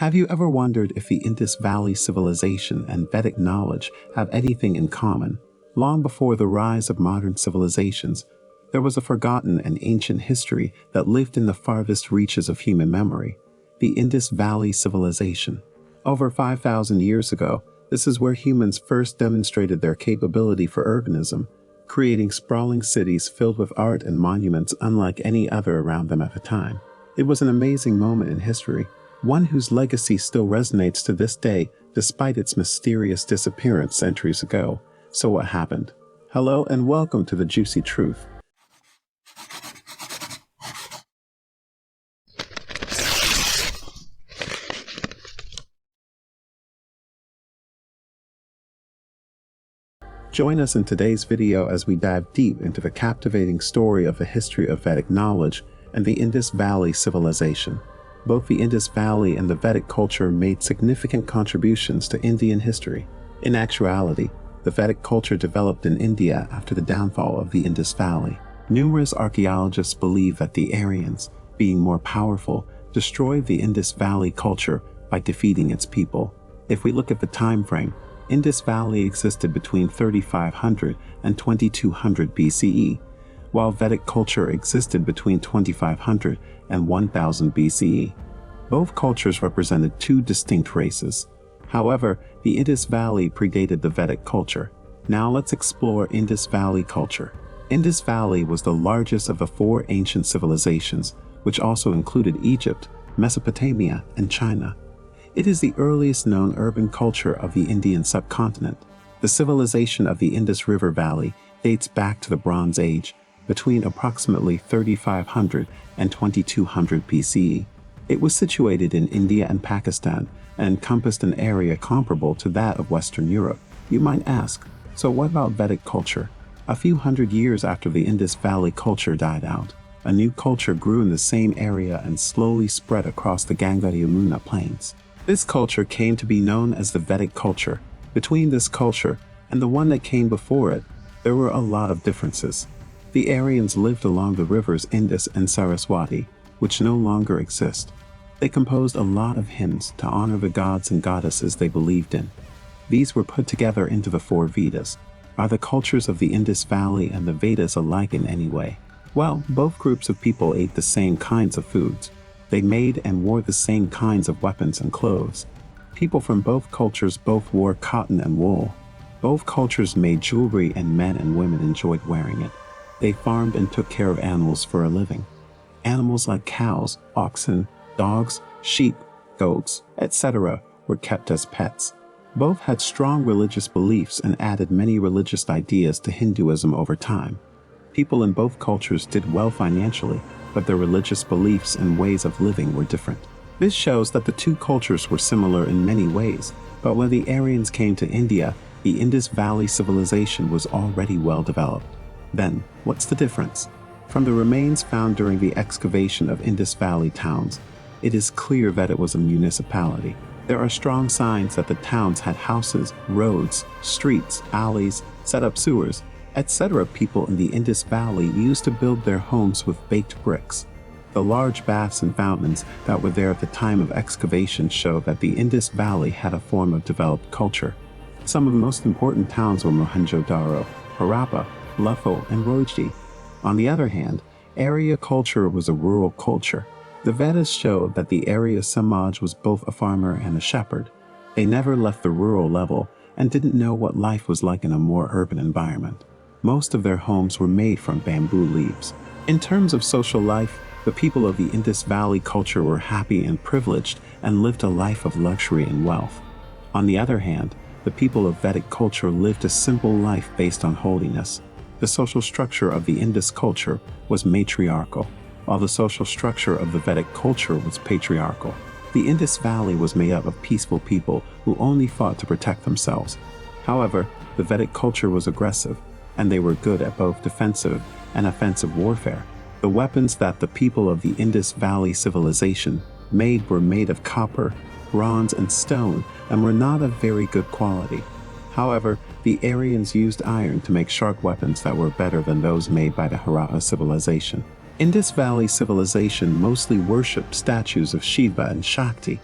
Have you ever wondered if the Indus Valley Civilization and Vedic knowledge have anything in common? Long before the rise of modern civilizations, there was a forgotten and ancient history that lived in the farthest reaches of human memory, the Indus Valley Civilization. Over 5,000 years ago, this is where humans first demonstrated their capability for urbanism, creating sprawling cities filled with art and monuments unlike any other around them at the time. It was an amazing moment in history, one whose legacy still resonates to this day despite its mysterious disappearance centuries ago. So what happened? Hello and welcome to the Juicy Truth. Join us in today's video as we dive deep into the captivating story of the history of Vedic knowledge and the Indus Valley Civilization. Both the Indus Valley and the Vedic culture made significant contributions to Indian history. In actuality, the Vedic culture developed in India after the downfall of the Indus Valley. Numerous archaeologists believe that the Aryans, being more powerful, destroyed the Indus Valley culture by defeating its people. If we look at the time frame, Indus Valley existed between 3500 and 2200 BCE, while Vedic culture existed between 2500 and 1000 BCE. Both cultures represented two distinct races. However, the Indus Valley predated the Vedic culture. Now let's explore Indus Valley culture. Indus Valley was the largest of the four ancient civilizations, which also included Egypt, Mesopotamia, and China. It is the earliest known urban culture of the Indian subcontinent. The civilization of the Indus River Valley dates back to the Bronze Age, between approximately 3500 and 2200 BCE. It was situated in India and Pakistan and encompassed an area comparable to that of Western Europe. You might ask, so what about Vedic culture? A few hundred years after the Indus Valley culture died out, a new culture grew in the same area and slowly spread across the Ganga-Yamuna plains. This culture came to be known as the Vedic culture. Between this culture and the one that came before it, there were a lot of differences. The Aryans lived along the rivers Indus and Saraswati, which no longer exist. They composed a lot of hymns to honor the gods and goddesses they believed in. These were put together into the four Vedas. Are the cultures of the Indus Valley and the Vedas alike in any way? Well, both groups of people ate the same kinds of foods. They made and wore the same kinds of weapons and clothes. People from both cultures both wore cotton and wool. Both cultures made jewelry and men and women enjoyed wearing it. They farmed and took care of animals for a living. Animals like cows, oxen, dogs, sheep, goats, etc. were kept as pets. Both had strong religious beliefs and added many religious ideas to Hinduism over time. People in both cultures did well financially, but their religious beliefs and ways of living were different. This shows that the two cultures were similar in many ways, but when the Aryans came to India, the Indus Valley civilization was already well developed. Then, what's the difference? From the remains found during the excavation of Indus Valley towns, it is clear that it was a municipality. There are strong signs that the towns had houses, roads, streets, alleys, set up sewers, etc. People in the Indus Valley used to build their homes with baked bricks. The large baths and fountains that were there at the time of excavation show that the Indus Valley had a form of developed culture. Some of the most important towns were Mohenjo-daro, Harappa, Luffo, and Roji. On the other hand, Arya culture was a rural culture. The Vedas show that the Arya Samaj was both a farmer and a shepherd. They never left the rural level and didn't know what life was like in a more urban environment. Most of their homes were made from bamboo leaves. In terms of social life, the people of the Indus Valley culture were happy and privileged and lived a life of luxury and wealth. On the other hand, the people of Vedic culture lived a simple life based on holiness. The social structure of the Indus culture was matriarchal, while the social structure of the Vedic culture was patriarchal. The Indus Valley was made up of peaceful people who only fought to protect themselves. However, the Vedic culture was aggressive, and they were good at both defensive and offensive warfare. The weapons that the people of the Indus Valley civilization made were made of copper, bronze, and stone, and were not of very good quality. However, the Aryans used iron to make sharp weapons that were better than those made by the Harappa civilization. Indus Valley civilization mostly worshipped statues of Shiva and Shakti.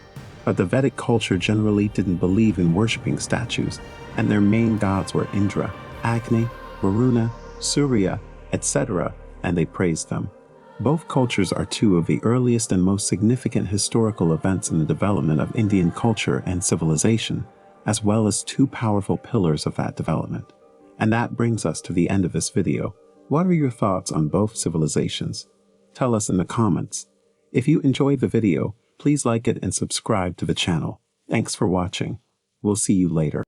But the Vedic culture generally didn't believe in worshipping statues, and their main gods were Indra, Agni, Varuna, Surya, etc., and they praised them. Both cultures are two of the earliest and most significant historical events in the development of Indian culture and civilization, as well as two powerful pillars of that development. And that brings us to the end of this video. What are your thoughts on both civilizations? Tell us in the comments. If you enjoyed the video, please like it and subscribe to the channel. Thanks for watching. We'll see you later.